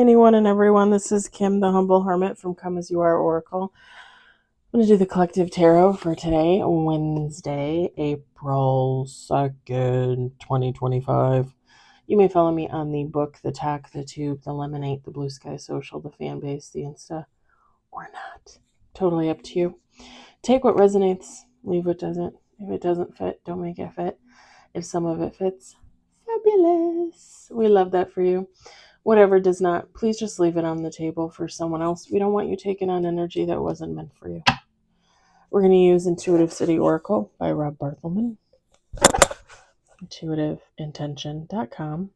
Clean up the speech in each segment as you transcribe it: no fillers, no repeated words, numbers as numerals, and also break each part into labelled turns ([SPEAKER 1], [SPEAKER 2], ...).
[SPEAKER 1] anyone and everyone. This is Kim, the Humble Hermit from Come As You Are Oracle. I'm going to do the collective tarot for today, Wednesday, April 2nd, 2025. You may follow me on the book, the talk, the tube, the lemonade, the blue sky social, the fan base, the Insta, or not. Totally up to you. Take what resonates, leave what doesn't. If it doesn't fit, don't make it fit. If some of it fits, fabulous. We love that for you. Whatever does not, please just leave it on the table for someone else. We don't want you taking on energy that wasn't meant for you. We're going to use Intuitive City Oracle by Rob Barthelman. IntuitiveIntention.com.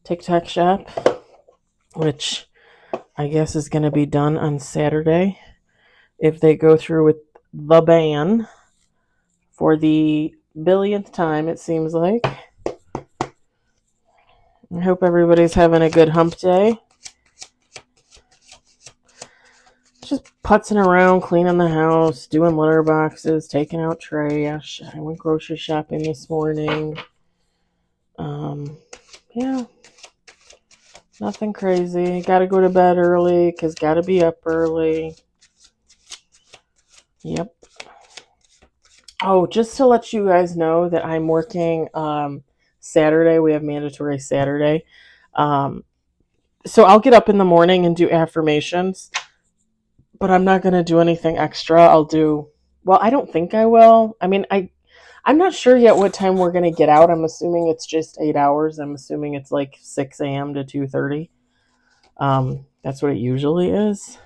[SPEAKER 1] TikTok shop, which I guess is going to be done on Saturday if they go through with the ban for the billionth time, it seems like. I hope everybody's having a good hump day. Just putzing around, cleaning the house, doing litter boxes, taking out trash. I went grocery shopping this morning. Yeah, nothing crazy. Got to go to bed early because got to be up early. Yep. Oh, just to let you guys know that I'm working Saturday. We have mandatory Saturday. So I'll get up in the morning and do affirmations, but I'm not going to do anything extra. I don't think I will. I mean, I'm not sure yet what time we're going to get out. I'm assuming it's just 8 hours. I'm assuming it's like 6 a.m. to 2:30. That's what it usually is.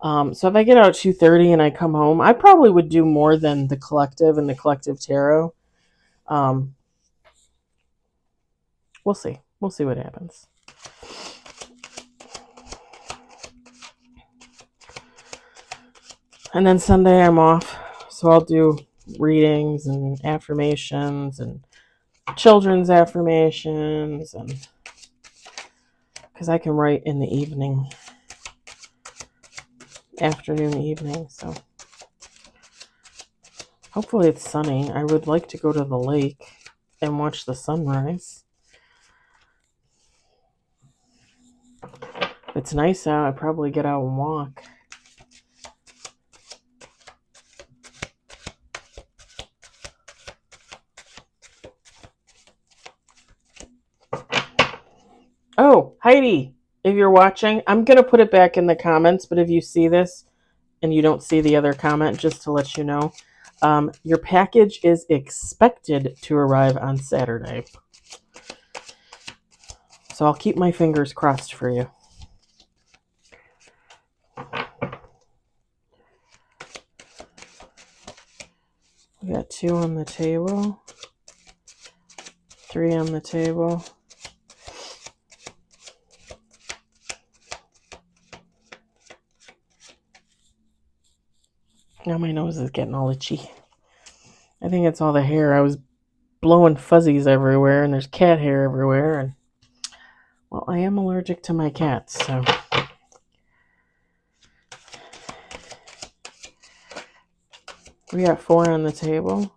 [SPEAKER 1] So if I get out at 2:30 and I come home, I probably would do more than the collective and the collective tarot. We'll see. We'll see what happens. And then Sunday I'm off, so I'll do readings and affirmations and children's affirmations, and because I can write in the evening, afternoon, evening, so hopefully it's sunny. I would like to go to the lake and watch the sunrise. If it's nice out, I'd probably get out and walk. Oh, Heidi, if you're watching, I'm going to put it back in the comments, but if you see this and you don't see the other comment, just to let you know, your package is expected to arrive on Saturday. So I'll keep my fingers crossed for you. We got 2 on the table, 3 on the table. Now my nose is getting all itchy. I think it's all the hair. I was blowing fuzzies everywhere, and there's cat hair everywhere. And well, I am allergic to my cats, so. We got 4 on the table.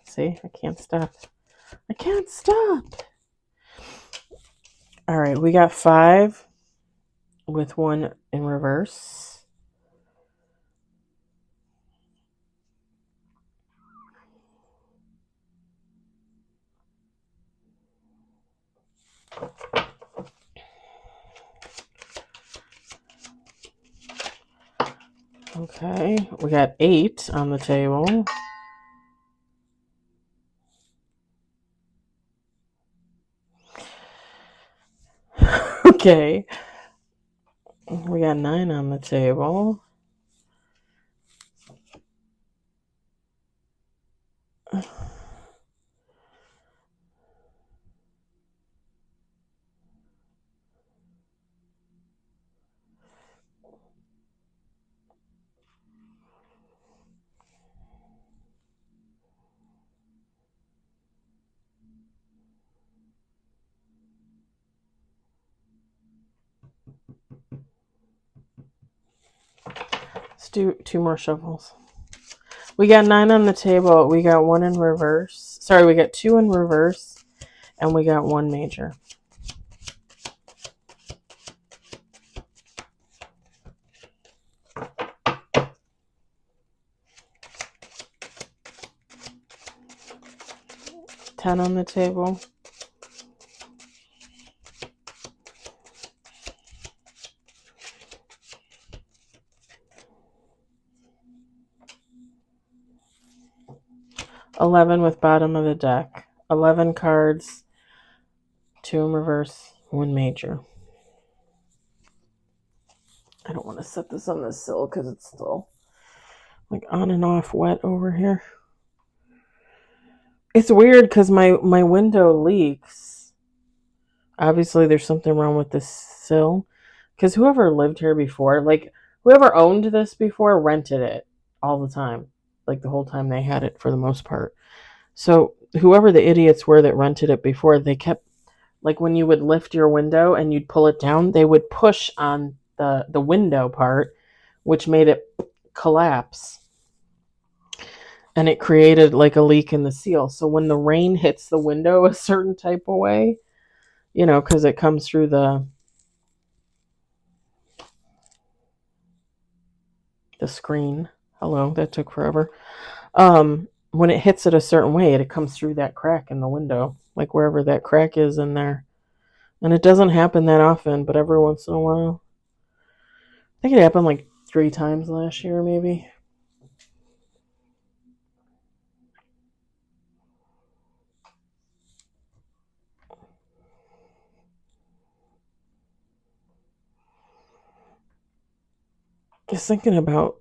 [SPEAKER 1] See, I can't stop. I can't stop. All right, we got 5 with 1 in reverse. Okay, we got 8 on the table. Okay, we got 9 on the table. Let's do 2 more shuffles. We got 9 on the table. We got 1 in reverse. Sorry, we got 2 in reverse And we got 1 major. $10 on the table. $11 with bottom of the deck. 11 cards, 2 in reverse, 1 major. I don't want to set this on the sill because it's still like on and off wet over here. It's weird because my window leaks. Obviously, there's something wrong with this sill. Because whoever lived here before, like whoever owned this before, rented it all the time. Like the whole time they had it for the most part. So whoever the idiots were that rented it before, they kept, like when you would lift your window and you'd pull it down, they would push on the window part, which made it collapse. And it created like a leak in the seal. So when the rain hits the window a certain type of way, you know, because it comes through the screen. Hello, that took forever. When it hits it a certain way, it comes through that crack in the window, like wherever that crack is in there. And it doesn't happen that often, but every once in a while. I think it happened like 3 times last year, maybe. Just thinking about,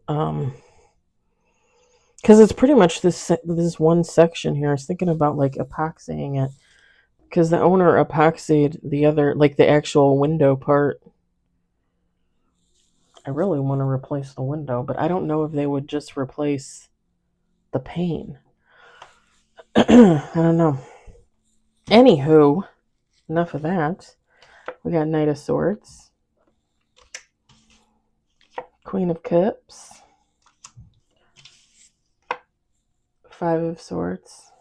[SPEAKER 1] because it's pretty much this one section here. I was thinking about like epoxying it, because the owner epoxied the other, like the actual window part. I really want to replace the window, but I don't know if they would just replace the pane. I don't know. Anywho, enough of that. We got Knight of Swords, Queen of Cups, 5 of Swords,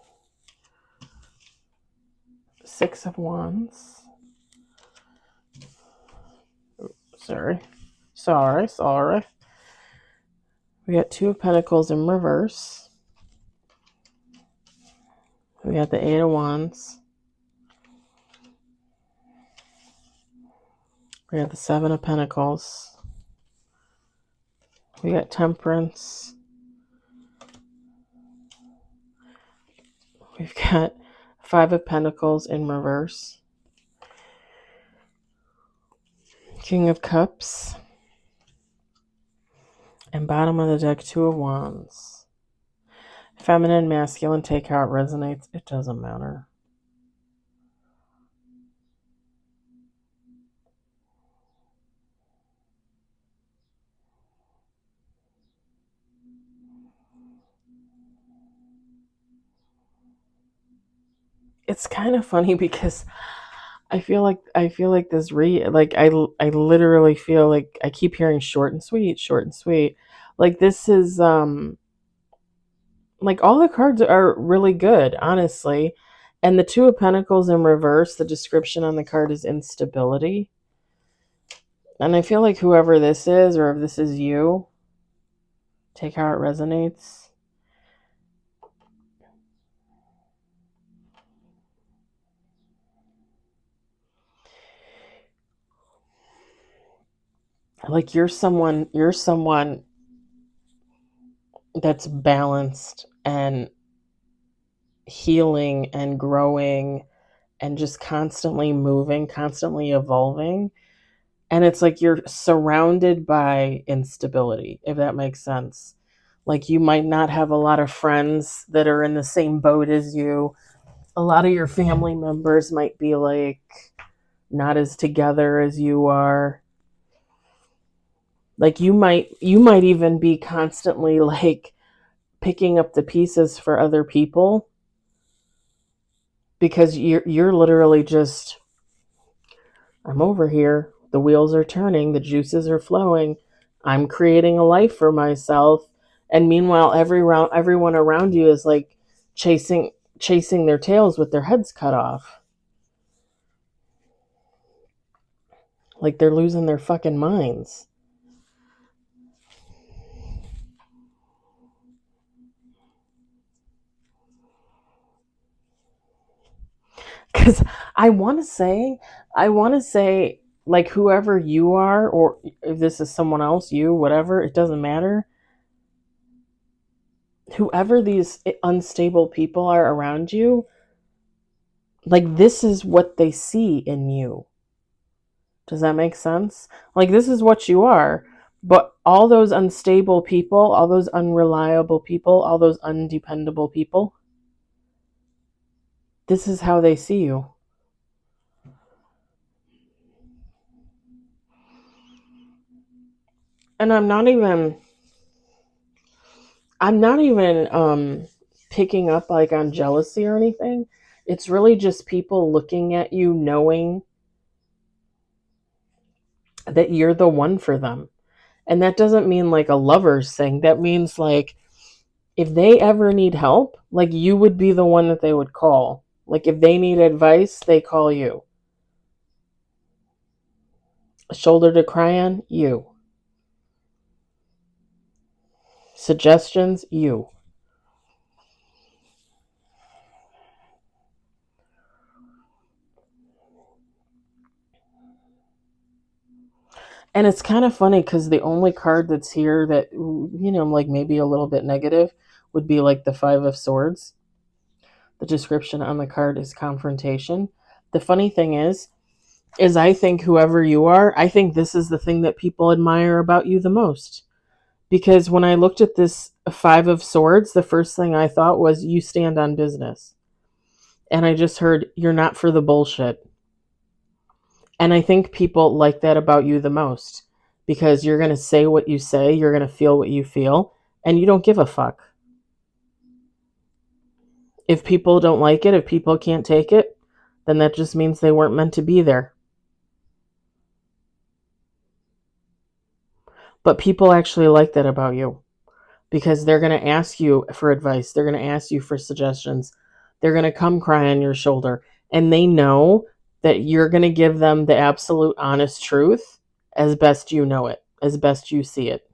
[SPEAKER 1] 6 of Wands. Sorry. We got 2 of Pentacles in reverse. We got the 8 of Wands. We got the 7 of Pentacles. We got Temperance. We've got 5 of Pentacles in reverse. King of Cups. And bottom of the deck, 2 of Wands. Feminine, masculine, take how it resonates. It doesn't matter. It's kind of funny because I feel like this I literally feel like I keep hearing short and sweet. Like this is like all the cards are really good, honestly. And the 2 of Pentacles in reverse, the description on the card is instability. And I feel like whoever this is, or if this is you, take how it resonates. Like you're someone that's balanced and healing and growing and just constantly moving, constantly evolving. And it's like you're surrounded by instability, if that makes sense. Like you might not have a lot of friends that are in the same boat as you. A lot of your family members might be like not as together as you are. Like you might even be constantly like picking up the pieces for other people because you're literally just, I'm over here, the wheels are turning, the juices are flowing, I'm creating a life for myself, and meanwhile everyone around you is like chasing their tails with their heads cut off. Like they're losing their fucking minds. Because I want to say, like whoever you are, or if this is someone else, you, whatever, it doesn't matter. Whoever these unstable people are around you, like this is what they see in you. Does that make sense? Like this is what you are. But all those unstable people, all those unreliable people, all those undependable people, this is how they see you. And I'm not even picking up like on jealousy or anything. It's really just people looking at you knowing that you're the one for them. And that doesn't mean like a lover's thing. That means like if they ever need help, like you would be the one that they would call. Like if they need advice, they call you. A shoulder to cry on, you. Suggestions, you. And it's kind of funny because the only card that's here that, like maybe a little bit negative would be like the Five of Swords. The description on the card is confrontation. The funny thing is I think whoever you are, I think this is the thing that people admire about you the most. Because when I looked at this Five of Swords, the first thing I thought was you stand on business. And I just heard you're not for the bullshit. And I think people like that about you the most because you're going to say what you say, you're going to feel what you feel, and you don't give a fuck. If people don't like it, if people can't take it, then that just means they weren't meant to be there. But people actually like that about you because they're going to ask you for advice. They're going to ask you for suggestions. They're going to come cry on your shoulder. And they know that you're going to give them the absolute honest truth as best you know it, as best you see it.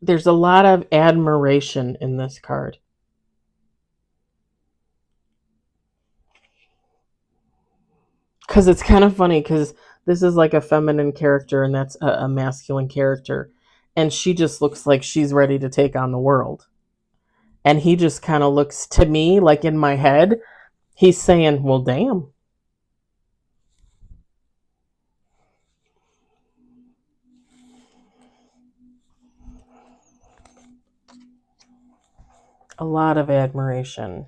[SPEAKER 1] There's a lot of admiration in this card. Because it's kind of funny because this is like a feminine character and that's a masculine character. And she just looks like she's ready to take on the world. And he just kind of looks to me like in my head, he's saying, well, damn. A lot of admiration.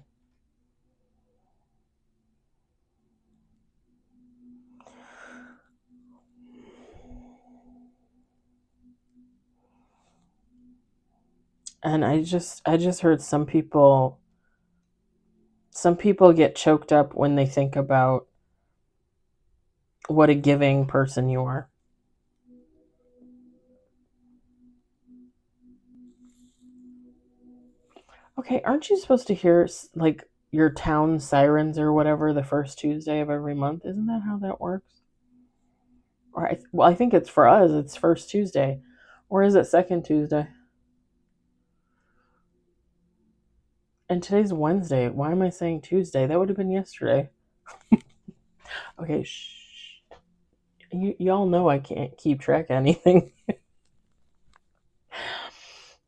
[SPEAKER 1] And I just heard some people get choked up when they think about what a giving person you are. Okay, aren't you supposed to hear like your town sirens or whatever the first Tuesday of every month? Isn't that how that works? Or well, I think it's for us. It's first Tuesday, or is it second Tuesday? And today's Wednesday. Why am I saying Tuesday? That would have been yesterday. Okay, shh. Y'all know I can't keep track of anything.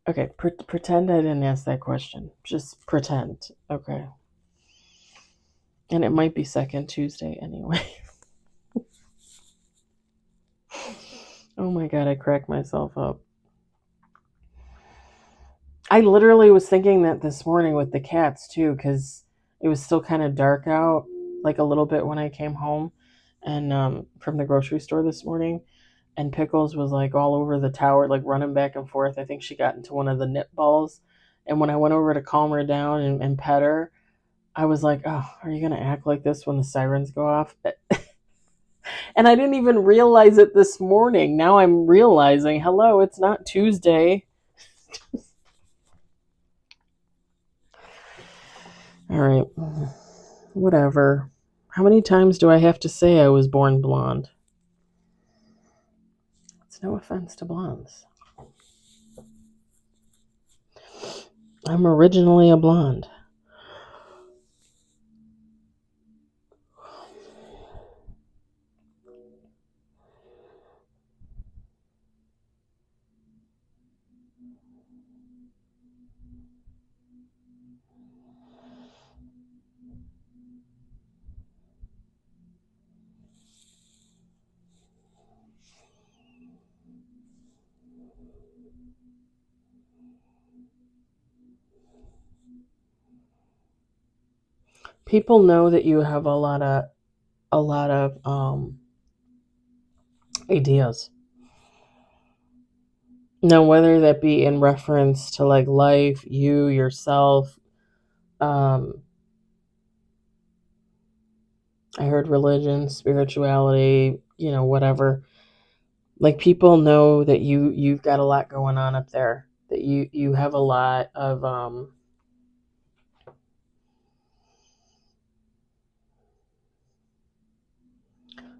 [SPEAKER 1] Okay, pretend I didn't ask that question. Just pretend. Okay. And it might be second Tuesday anyway. Oh my god, I cracked myself up. I literally was thinking that this morning with the cats too, because it was still kind of dark out, like a little bit when I came home and from the grocery store this morning. And Pickles was like all over the tower, like running back and forth. I think she got into one of the knit balls. And when I went over to calm her down and pet her, I was like, oh, are you going to act like this when the sirens go off? And I didn't even realize it this morning. Now I'm realizing, hello, it's not Tuesday. All right. Whatever. How many times do I have to say I was born blonde? It's no offense to blondes. I'm originally a blonde. People know that you have a lot of ideas. Now, whether that be in reference to like life, you, yourself, I heard religion, spirituality, whatever. Like people know that you've got a lot going on up there. That you have a lot of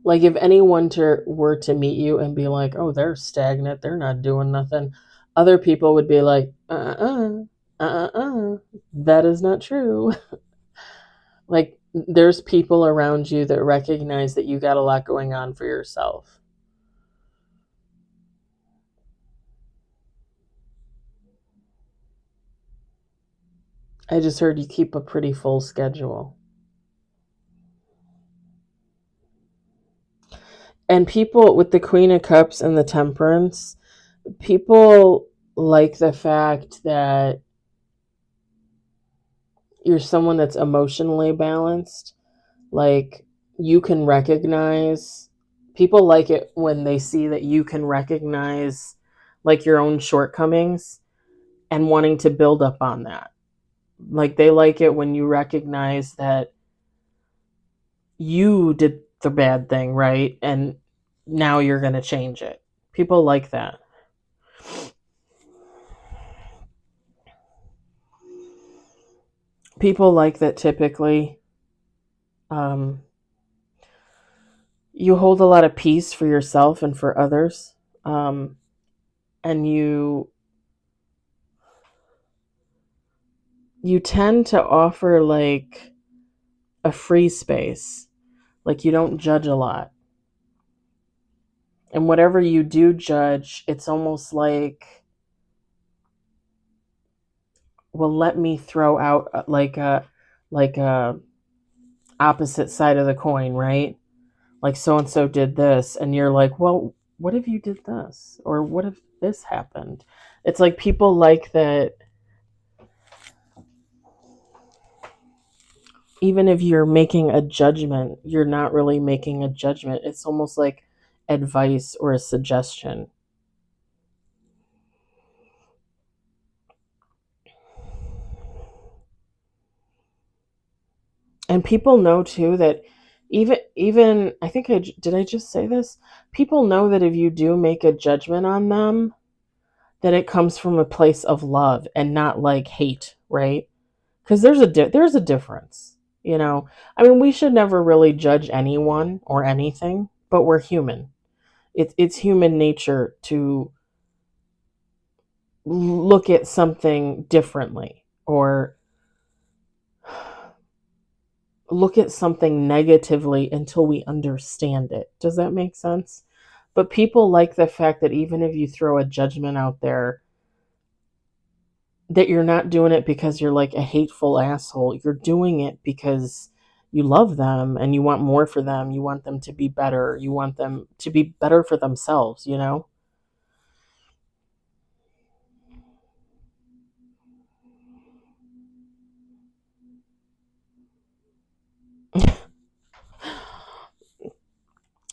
[SPEAKER 1] like if anyone were to meet you and be like, "Oh, they're stagnant. They're not doing nothing." Other people would be like, that is not true." Like there's people around you that recognize that you got a lot going on for yourself. I just heard you keep a pretty full schedule. And people with the Queen of Cups and the Temperance, people like the fact that you're someone that's emotionally balanced. Like you can recognize, people like it when they see that you can recognize like your own shortcomings and wanting to build up on that. Like they like it when you recognize that you did the bad thing, right? And now you're going to change it. People like that. People like that typically. Um, you hold a lot of peace for yourself and for others. And you tend to offer like a free space. Like you don't judge a lot. And whatever you do judge, it's almost like, well, let me throw out like a opposite side of the coin, right? Like so and so did this, and you're like, well, what if you did this, or what if this happened? It's like people like that. Even if you're making a judgment, you're not really making a judgment. It's almost like advice or a suggestion. And people know too that even I think I just say this? People know that if you do make a judgment on them, that it comes from a place of love and not like hate, right? Because there's a difference, you know. I mean, we should never really judge anyone or anything, but we're human. It's human nature to look at something differently or look at something negatively until we understand it. Does that make sense? But people like the fact that even if you throw a judgment out there, that you're not doing it because you're like a hateful asshole. You're doing it because you love them and you want more for them. You want them to be better. You want them to be better for themselves, you know?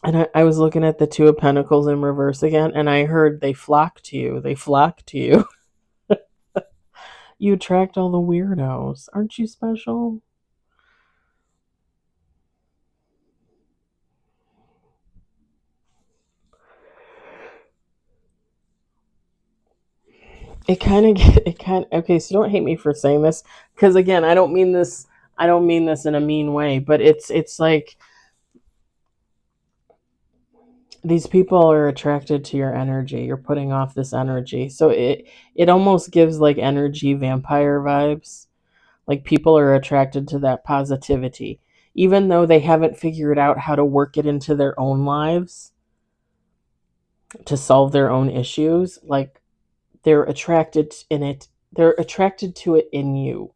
[SPEAKER 1] And I was looking at the Two of Pentacles in reverse again, and I heard they flock to you. They flock to you. You attract all the weirdos. Aren't you special? Okay, so don't hate me for saying this, because again, I don't mean this in a mean way, but it's like these people are attracted to your energy. You're putting off this energy. So it almost gives like energy vampire vibes. Like people are attracted to that positivity, even though they haven't figured out how to work it into their own lives to solve their own issues. Like they're attracted in it. They're attracted to it in you.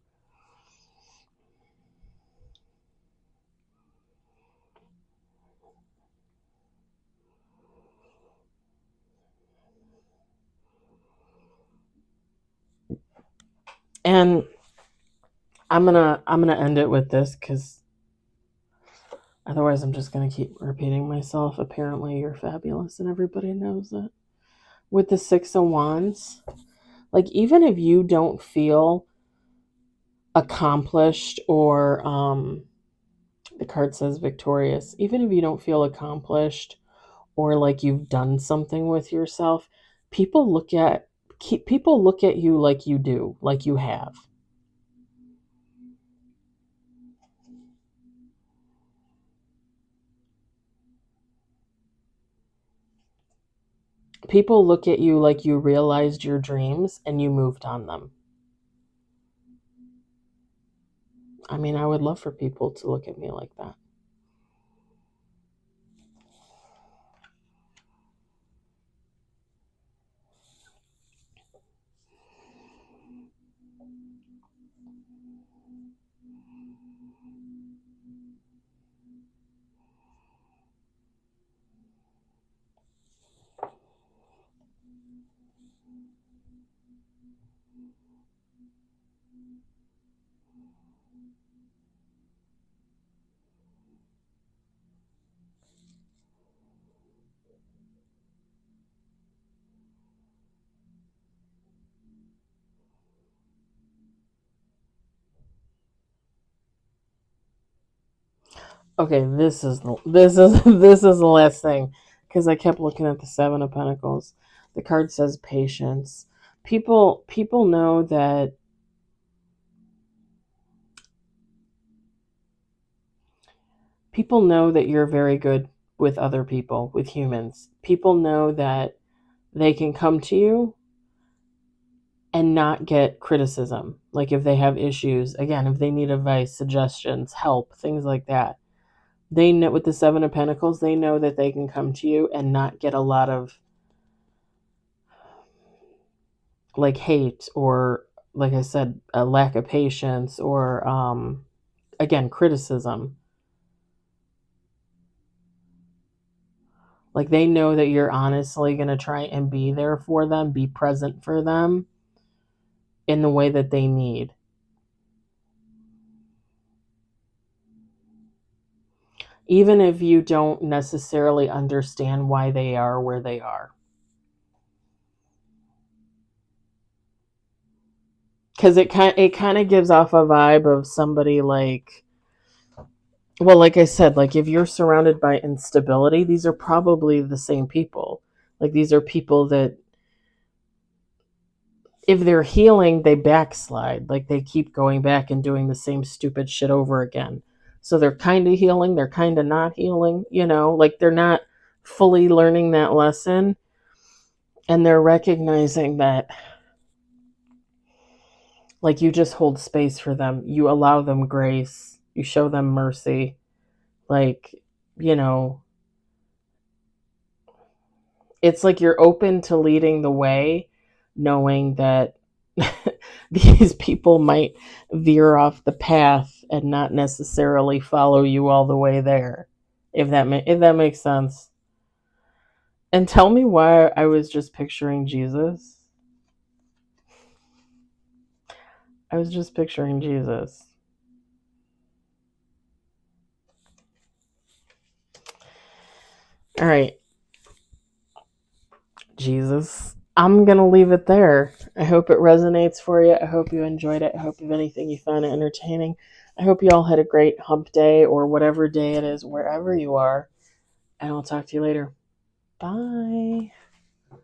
[SPEAKER 1] And I'm gonna end it with this because otherwise I'm just gonna keep repeating myself. Apparently you're fabulous and everybody knows it. With the Six of Wands, like even if you don't feel accomplished or the card says victorious, even if you don't feel accomplished or like you've done something with yourself, people look at people look at you like you do, like you have. People look at you like you realized your dreams and you moved on them. I mean, I would love for people to look at me like that. Okay, this is the last thing because I kept looking at the Seven of Pentacles. The card says patience. People know that you're very good with other people, with humans. People know that they can come to you and not get criticism. Like if they have issues, again, if they need advice, suggestions, help, things like that. They know with the Seven of Pentacles, they know that they can come to you and not get a lot of like hate or like I said, a lack of patience or again, criticism. Like they know that you're honestly going to try and be there for them, be present for them in the way that they need. Even if you don't necessarily understand why they are where they are. Because it kind of gives off a vibe of somebody like, well, like I said, like if you're surrounded by instability, these are probably the same people. Like these are people that if they're healing, they backslide. Like they keep going back and doing the same stupid shit over again. So they're kind of healing, they're kind of not healing, like they're not fully learning that lesson. And they're recognizing that, like, you just hold space for them, you allow them grace, you show them mercy. Like, you know, it's like you're open to leading the way, knowing that these people might veer off the path and not necessarily follow you all the way there. If that makes sense. And tell me why I was just picturing Jesus. I was just picturing Jesus. All right, Jesus. I'm going to leave it there. I hope it resonates for you. I hope you enjoyed it. I hope if anything you found it entertaining. I hope you all had a great hump day or whatever day it is, wherever you are. And I'll talk to you later. Bye.